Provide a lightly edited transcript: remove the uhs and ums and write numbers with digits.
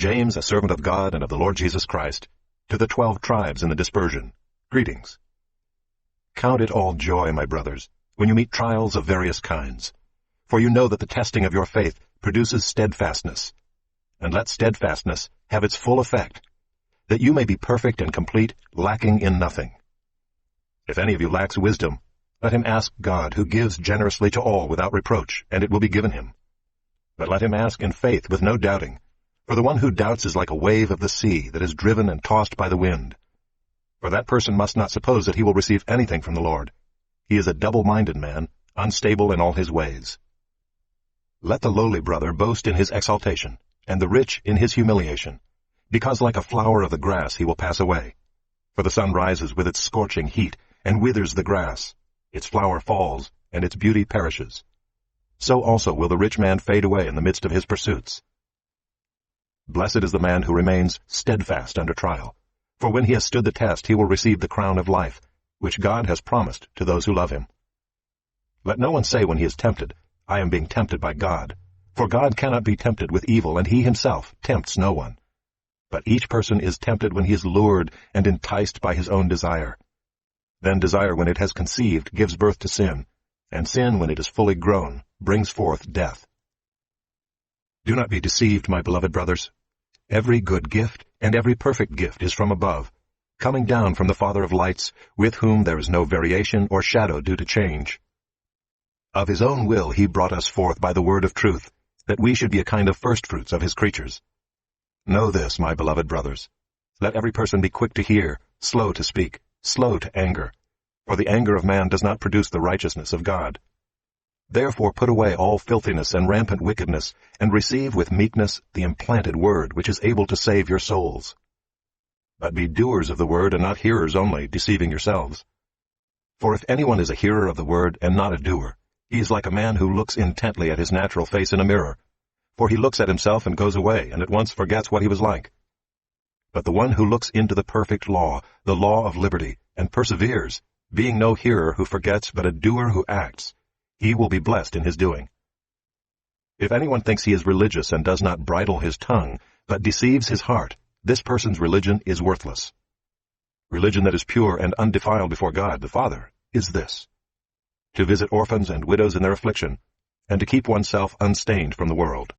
James, a servant of God and of the Lord Jesus Christ, to the 12 tribes in the dispersion, greetings. Count it all joy, my brothers, when you meet trials of various kinds, for you know that the testing of your faith produces steadfastness. And let steadfastness have its full effect, that you may be perfect and complete, lacking in nothing. If any of you lacks wisdom, let him ask God, who gives generously to all without reproach, and it will be given him. But let him ask in faith with no doubting, for the one who doubts is like a wave of the sea that is driven and tossed by the wind. For that person must not suppose that he will receive anything from the Lord. He is a double-minded man, unstable in all his ways. Let the lowly brother boast in his exaltation, and the rich in his humiliation, because like a flower of the grass he will pass away. For the sun rises with its scorching heat, and withers the grass. Its flower falls, and its beauty perishes. So also will the rich man fade away in the midst of his pursuits. Blessed is the man who remains steadfast under trial, for when he has stood the test he will receive the crown of life, which God has promised to those who love him. Let no one say when he is tempted, I am being tempted by God, for God cannot be tempted with evil, and he himself tempts no one. But each person is tempted when he is lured and enticed by his own desire. Then desire, when it has conceived, gives birth to sin, and sin, when it is fully grown, brings forth death. Do not be deceived, my beloved brothers. Every good gift and every perfect gift is from above, coming down from the Father of lights, with whom there is no variation or shadow due to change. Of his own will he brought us forth by the word of truth, that we should be a kind of firstfruits of his creatures. Know this, my beloved brothers. Let every person be quick to hear, slow to speak, slow to anger, for the anger of man does not produce the righteousness of God. Therefore put away all filthiness and rampant wickedness, and receive with meekness the implanted word, which is able to save your souls. But be doers of the word, and not hearers only, deceiving yourselves. For if anyone is a hearer of the word and not a doer, he is like a man who looks intently at his natural face in a mirror. For he looks at himself and goes away, and at once forgets what he was like. But the one who looks into the perfect law, the law of liberty, and perseveres, being no hearer who forgets, but a doer who acts, he will be blessed in his doing. If anyone thinks he is religious and does not bridle his tongue, but deceives his heart, this person's religion is worthless. Religion that is pure and undefiled before God the Father is this: to visit orphans and widows in their affliction, and to keep oneself unstained from the world.